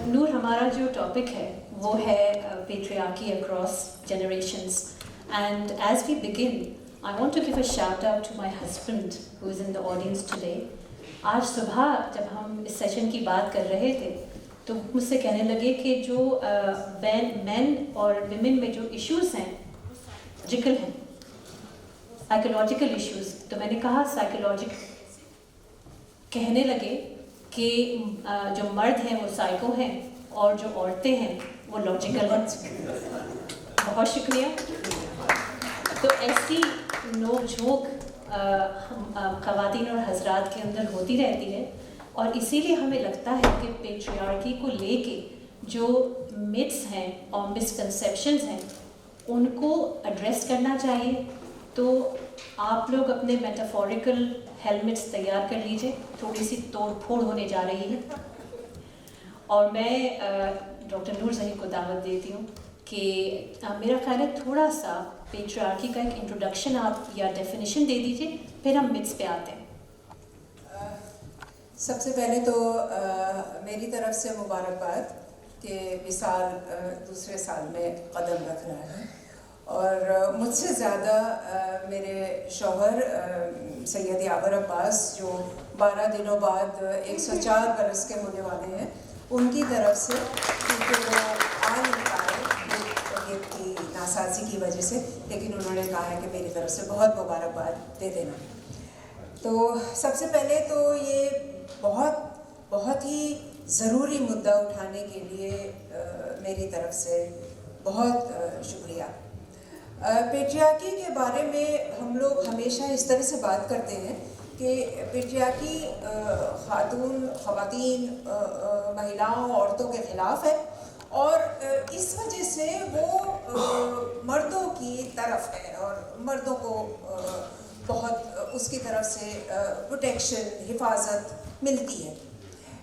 نور ہمارا جو ٹاپک ہے وہ ہے patriarchy across generations and as we begin I want to give a shout out to my husband who is in the audience today. آج صبح جب ہم اس سیشن کی بات کر رہے تھے تو مجھ سے کہنے لگے کہ جو مین اور ویمن میں جو ایشوز ہیں سائیکولوجیکل ہیں, سائیکولوجیکل ایشوز. تو میں نے کہا سائیکولوجیکل, کہنے لگے کہ جو مرد ہیں وہ سائیکو ہیں اور جو عورتیں ہیں وہ لاجیکل ہیں. بہت شکریہ. تو ایسی نوک جھونک خواتین اور حضرات کے اندر ہوتی رہتی ہے, اور اسی لیے ہمیں لگتا ہے کہ پیٹریارکی کو لے کے جو متس ہیں اور مسکنسیپشنز ہیں ان کو ایڈریس کرنا چاہیے. تو آپ لوگ اپنے میٹافوریکل ہیلمٹس تیار کر لیجئے, تھوڑی سی توڑ پھوڑ ہونے جا رہی ہے. اور میں ڈاکٹر نور ظہیر کو دعوت دیتی ہوں کہ میرا خیال ہے تھوڑا سا پیٹریارکی کا ایک انٹروڈکشن آپ یا ڈیفینیشن دے دیجئے, پھر ہم متس پہ آتے ہیں. سب سے پہلے تو میری طرف سے مبارکباد کہ وصال دوسرے سال میں قدم رکھ رہا ہے, اور مجھ سے زیادہ میرے شوہر سید یاور عباس جو 12 دنوں بعد 104 برس کے ہونے والے ہیں, ان کی طرف سے, کیونکہ وہ آ نہیں پائے طبیعت کی ناسازی کی وجہ سے, لیکن انہوں نے کہا ہے کہ میری طرف سے بہت مبارکباد دے دینا. تو سب سے پہلے تو یہ بہت ہی ضروری مدعا اٹھانے کے لیے میری طرف سے بہت شکریہ. پیٹریارکی کے بارے میں ہم لوگ ہمیشہ اس طرح سے بات کرتے ہیں کہ پیٹریارکی خواتین مہیلاؤں عورتوں کے خلاف ہے, اور اس وجہ سے وہ مردوں کی طرف ہے اور مردوں کو بہت اس کی طرف سے پروٹیکشن, حفاظت ملتی ہے.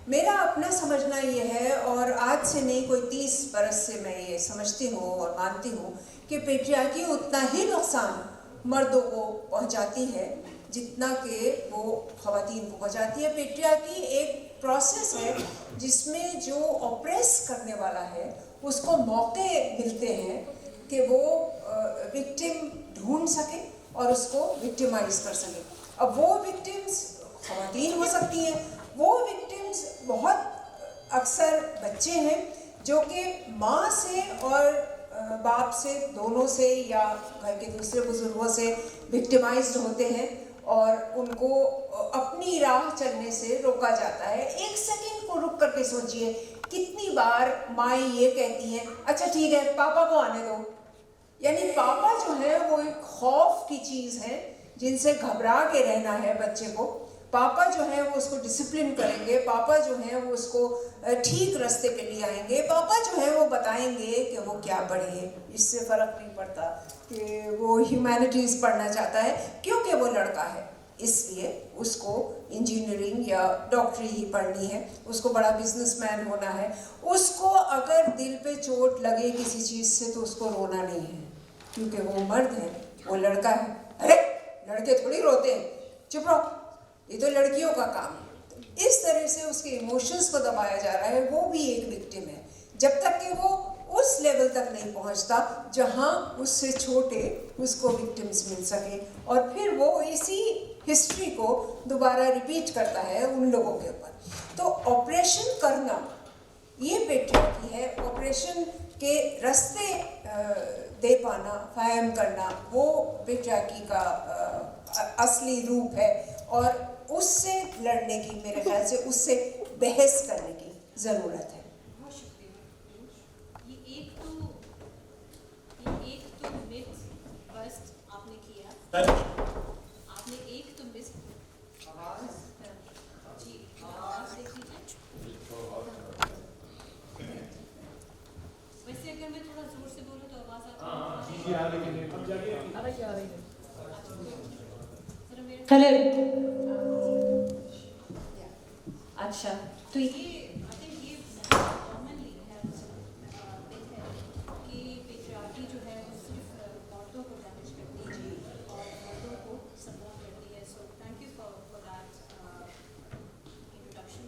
میرا اپنا سمجھنا یہ ہے, اور آج سے نہیں کوئی 30 برس سے میں یہ سمجھتی ہوں اور مانتی ہوں کہ پیٹریارکی اتنا ہی نقصان مردوں کو پہنچاتی ہے جتنا کہ وہ خواتین کو پہنچاتی ہے. پیٹریارکی ایک پروسیس ہے جس میں جو آپریس کرنے والا ہے اس کو موقع ملتے ہیں کہ وہ وکٹم ڈھونڈ سکے اور اس کو وکٹیمائز کر سکے. اب وہ وکٹمز خواتین ہو سکتی ہیں, وہ وکٹمز بہت اکثر بچے ہیں جو کہ ماں سے اور باپ سے دونوں سے یا گھر کے دوسرے بزرگوں سے وکٹیمائزڈ ہوتے ہیں, اور ان کو اپنی راہ چلنے سے روکا جاتا ہے. ایک سیکنڈ کو رک کر کے سوچئے کتنی بار مائیں یہ کہتی ہیں اچھا ٹھیک ہے پاپا کو آنے دو. یعنی پاپا جو ہے وہ ایک خوف کی چیز ہے جن سے گھبرا کے رہنا ہے بچے کو. پاپا جو ہے وہ اس کو ڈسپلن کریں گے, پاپا جو ہے وہ اس کو ٹھیک راستے پہ لے آئیں گے, پاپا جو ہے وہ بتائیں گے کہ وہ کیا پڑھے. اس سے فرق نہیں پڑتا کہ وہ ہیومینٹیز پڑھنا چاہتا ہے, کیونکہ وہ لڑکا ہے اس لیے اس کو انجینئرنگ یا ڈاکٹری ہی پڑھنی ہے, اس کو بڑا بزنس مین ہونا ہے. اس کو اگر دل پہ چوٹ لگے کسی چیز سے تو اس کو رونا نہیں ہے, کیونکہ وہ مرد ہے, وہ لڑکا ہے. ارے لڑکے تھوڑی روتے ہیں, چپ رہو, یہ تو لڑکیوں کا کام ہے. اس طرح سے اس کے ایموشنز کو دبایا جا رہا ہے. وہ بھی ایک وکٹم ہے جب تک کہ وہ اس لیول تک نہیں پہنچتا جہاں اس سے چھوٹے اس کو وکٹمز مل سکے, اور پھر وہ اسی ہسٹری کو دوبارہ ریپیٹ کرتا ہے ان لوگوں کے اوپر. تو آپریشن کرنا یہ پیٹریارکی ہے. آپریشن کے راستے دے پانا, فہم کرنا, وہ پیٹریارکی کا اصلی روپ ہے, اور اس سے لڑنے کی, میرے خیال سے اس سے بحث کرنے کی ضرورت ہے. بہت شکریہ. یہ ایک تو مت بسٹ آپ نے کیا, آپ نے ایک تو مس جی آواز دیکھ لیجیے. ویسے اگر میں تھوڑا زور سے بولوں تو آواز آتی ہے. اچھا تو یہ کامنلی ہے کہ پیٹریارکی جو ہے وہ صرف عورتوں کو ڈیمیج کرتی ہے اور مردوں کو سپورٹ کرتی ہے. So thank you for that introduction.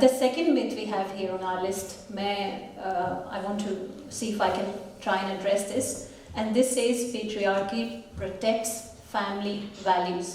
The second myth we have here on our list, I want to see if I can try and address this. And this says patriarchy protects family values.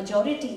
majority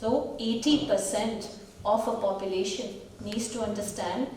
So 80% of a population needs to understand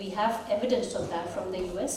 We have evidence of that from the US.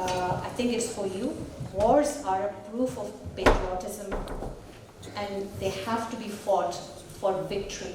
I think it's for you. Wars are a proof of patriotism and they have to be fought for victory.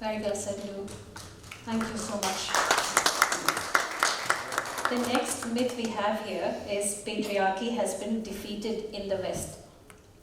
Very well said, Lou. Thank you so much. The next myth we have here is patriarchy has been defeated in the West.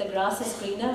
the grass is greener,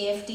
AfD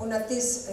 29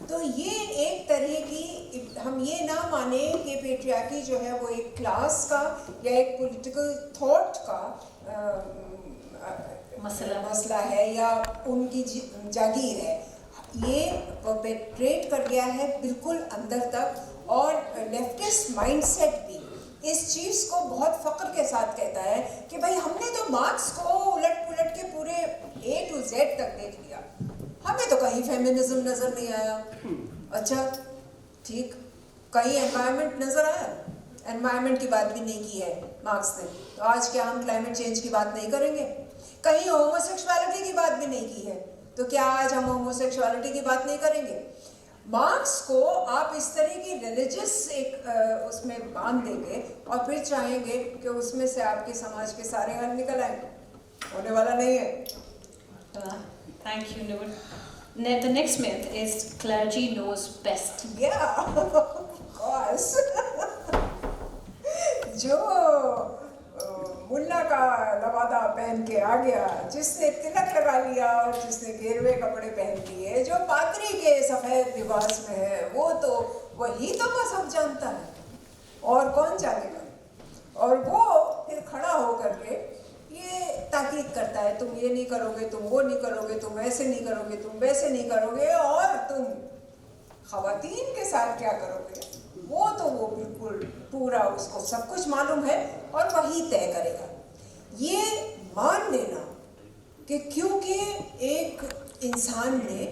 تو یہ ایک طرح کی, ہم یہ نہ مانیں کہ پیٹریارکی جو ہے وہ ایک کلاس کا یا ایک پولیٹیکل تھاٹ کا مسئلہ ہے یا ان کی جاگیر ہے. یہ پرپیٹریٹ کر گیا ہے بالکل اندر تک, اور لیفٹسٹ مائنڈ سیٹ بھی اس چیز کو بہت فخر کے ساتھ کہتا ہے کہ بھائی ہم نے تو مارکس کو الٹ پلٹ کے پورے A to Z تک دیکھ لیا, ہمیں تو کہیں فیمنزم نظر نہیں آیا. اچھا ٹھیک, کہیں انوائرمنٹ نظر آیا؟ انوائرمنٹ کی بات بھی نہیں کی ہے مارکس نے, تو آج کیا ہم کلائمیٹ چینج کی بات نہیں کریں گے؟ کہیں ہومو سیکشوالٹی کی بات بھی نہیں کی ہے, تو کیا آج ہم ہومو سیکشوالٹی کی بات نہیں کریں گے؟ مارکس کو آپ اس طرح کی ریلیجس ایک اس میں باندھ دیں گے اور پھر چاہیں گے کہ اس میں سے آپ کے سماج کے سارے حل نکل آئیں, ہونے والا نہیں ہے. Thank you, Noor. The next myth is clergy knows best. Yeah, of course. جو ملا کا لبادہ پہن کے آ گیا, جس نے تلک لگا لیا اور جس نے گیروے کپڑے پہن لیے, جو پادری کے سفید لباس میں ہے, وہ تو وہی تو مذہب جانتا ہے, اور کون جانے گا؟ اور وہ پھر کھڑا ہو کر کے یہ تاکید کرتا ہے, تم یہ نہیں کرو گے, تم وہ نہیں کرو گے, تم ایسے نہیں کرو گے, تم ویسے نہیں کرو گے, اور تم خواتین کے ساتھ کیا کرو گے, وہ تو وہ بالکل پورا اس کو سب کچھ معلوم ہے اور وہی طے کرے گا. یہ مان لینا کہ کیونکہ ایک انسان نے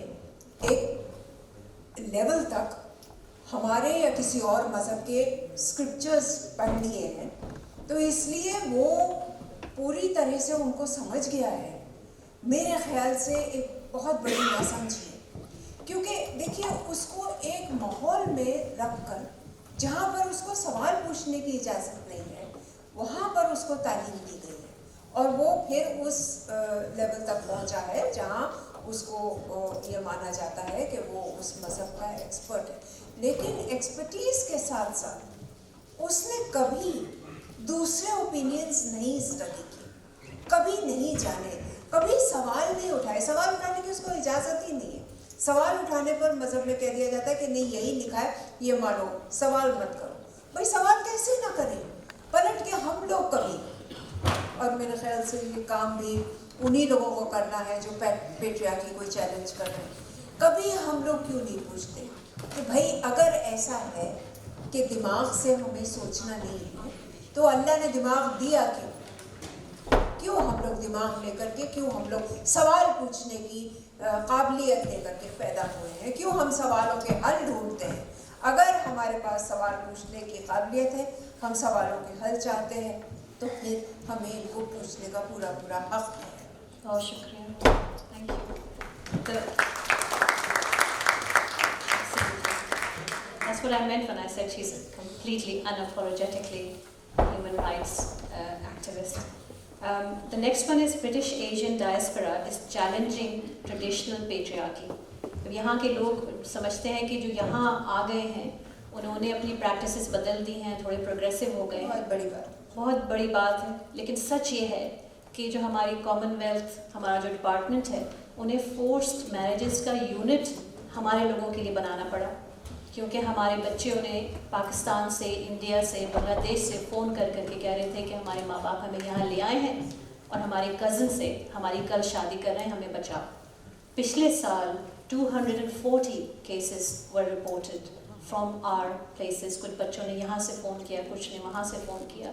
ایک لیول تک ہمارے یا کسی اور مذہب کے اسکرپچرز پڑھ لیے ہیں, تو اس لیے وہ پوری طرح سے ان کو سمجھ گیا ہے, میرے خیال سے ایک بہت بڑی ناسمجھی ہے. کیونکہ دیکھیے, اس کو ایک ماحول میں رکھ کر جہاں پر اس کو سوال پوچھنے کی اجازت نہیں ہے, وہاں پر اس کو تعلیم دی گئی ہے, اور وہ پھر اس لیول تک پہنچا ہے جہاں اس کو یہ مانا جاتا ہے کہ وہ اس مذہب کا ایکسپرٹ ہے. لیکن ایکسپرٹیز کے ساتھ ساتھ اس نے کبھی دوسرے اوپینینز نہیں اسٹڈی کی, کبھی نہیں جانے, کبھی سوال نہیں اٹھائے. سوال اٹھانے کی اس کو اجازت ہی نہیں ہے. سوال اٹھانے پر مذہب میں کہہ دیا جاتا ہے کہ نہیں یہی لکھا ہے, یہ مانو, سوال مت کرو. بھائی سوال کیسے نہ کریں, پلٹ کے ہم لوگ کبھی, اور میرے خیال سے یہ کام بھی انہی لوگوں کو کرنا ہے جو پیٹریارکی کو چیلنج کر رہے ہیں, کبھی ہم لوگ کیوں نہیں پوچھتے کہ بھائی اگر ایسا ہے کہ دماغ سے ہمیں سوچنا نہیں ہے, تو اللہ نے دماغ دیا کیوں ہم لوگ دماغ لے کر کے, کیوں ہم لوگ سوال پوچھنے کی قابلیت لے کر کے پیدا ہوئے ہیں, کیوں ہم سوالوں کے حل ڈھونڈتے ہیں؟ اگر ہمارے پاس سوال پوچھنے کی قابلیت ہے, ہم سوالوں کے حل چاہتے ہیں, تو پھر ہمیں ان کو پوچھنے کا پورا پورا حق ہے. بہت شکریہ, thank you. That's what I meant when I said she's a completely unapologetically human rights activist. The next one is British Asian diaspora is challenging traditional patriarchy. یہاں کے لوگ سمجھتے ہیں کہ جو یہاں آ گئے ہیں انہوں نے اپنی پریکٹسز بدل دی ہیں, تھوڑے پروگریسو ہو گئے ہیں. بہت بڑی بات ہے, لیکن سچ یہ ہے کہ جو ہماری کامن ویلتھ, ہمارا جو ڈپارٹمنٹ ہے, انہیں فورسڈ میرجز کا یونٹ ہمارے لوگوں کے لیے بنانا پڑا, کیونکہ ہمارے بچے انہیں پاکستان سے, انڈیا سے, بنگلہ دیش سے فون کر کر کے کہہ رہے تھے کہ ہمارے ماں باپ ہمیں یہاں لے آئے ہیں اور ہماری کزن سے ہماری کل شادی کر رہے ہیں, ہمیں بچاؤ. پچھلے سال 240 cases were reported from our places. کچھ بچوں نے یہاں سے فون کیا, کچھ نے وہاں سے فون کیا.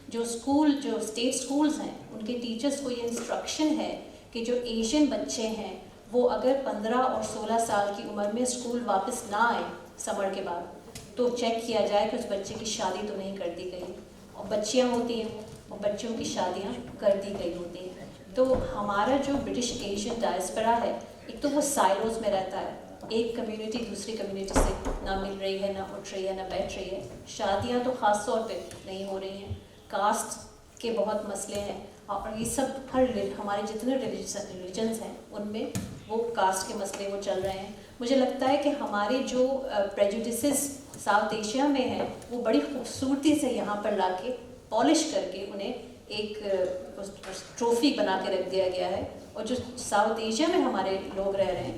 جو اسٹیٹ اسکولز ہیں, ان کے ٹیچرس کو یہ انسٹرکشن ہے کہ جو ایشین بچے ہیں وہ اگر 15 اور 16 سال کی عمر میں اسکول واپس نہ آئیں سمر کے بعد, تو چیک کیا جائے کہ اس بچے کی شادی تو نہیں کر دی گئی. اور بچیاں ہوتی ہیں اور بچوں کی شادیاں کر دی گئی ہوتی ہیں. تو ہمارا جو برٹش ایشین ڈائسپرا ہے, ایک تو وہ سائلوز میں رہتا ہے, ایک کمیونٹی دوسری کمیونٹی سے نہ مل رہی ہے, نہ اٹھ رہی ہے, نہ بیٹھ رہی ہے. شادیاں تو خاص طور پہ نہیں ہو رہی ہیں. کاسٹ کے بہت مسئلے ہیں, اور یہ سب ہمارے جتنے ریلیجنس ہیں ان میں وہ کاسٹ کے مسئلے وہ چل رہے ہیں. مجھے لگتا ہے کہ ہمارے جو پریجوڈسز ساؤتھ ایشیا میں ہیں وہ بڑی خوبصورتی سے یہاں پر لا کے پالش کر کے انہیں ایک ٹرافی بنا کے رکھ دیا گیا ہے, اور جو ساؤتھ ایشیا میں ہمارے لوگ رہ رہے ہیں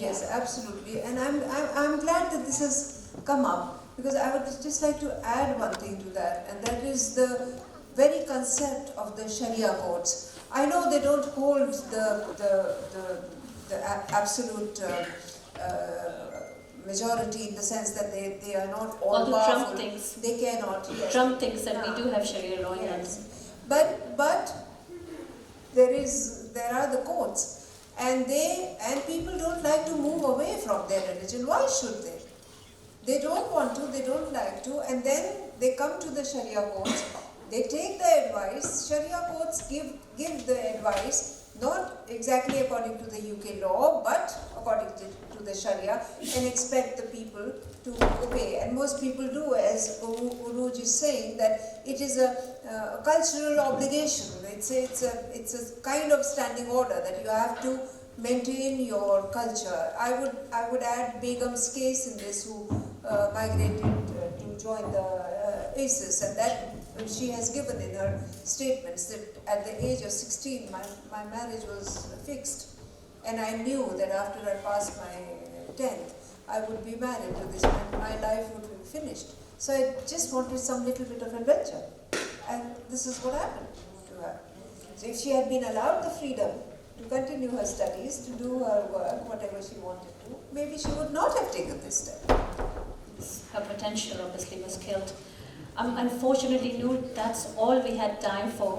Yes, absolutely. And I'm glad that this has come up, because I would just like to add one thing to that, and that is the very concept of the Sharia courts. I know they don't hold the absolute majority, in the sense that they are not all Although powerful. Trump thinks, They cannot. Yes. Trump thinks that we do have Sharia law. Yes. But there are the courts, and people don't like to move away from their religion. Why should they? They don't want to, they don't like to, and then they come to the Sharia courts. They take the advice. Sharia courts give the advice not exactly according to the UK law, but according to the Sharia, and expect the people to obey. And most people do, as Uruj is saying, that it is a cultural obligation. It's a kind of standing order that you have to maintain your culture. I would add Begum's case in this, who migrated to join the ISIS, and that she has given in her statements that at the age of 16 my marriage was fixed, and I knew that after I passed my 10th I would be married to this man, my life would be finished. So I just wanted some little bit of adventure, and this is what happened to her. So if she had been allowed the freedom to continue her studies, to do her work, whatever she wanted to, maybe she would not have taken this step. Her potential obviously was killed. Unfortunately, Noor, that's all we had time for.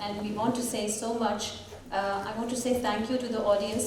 and we want to say so much. I want to say thank you to the audience,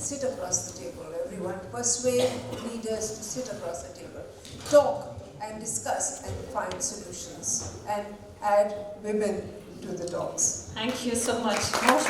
Sit across the table, everyone. Persuade leaders to sit across the table. Talk and discuss and find solutions. And add women to the talks. Thank you so much. Most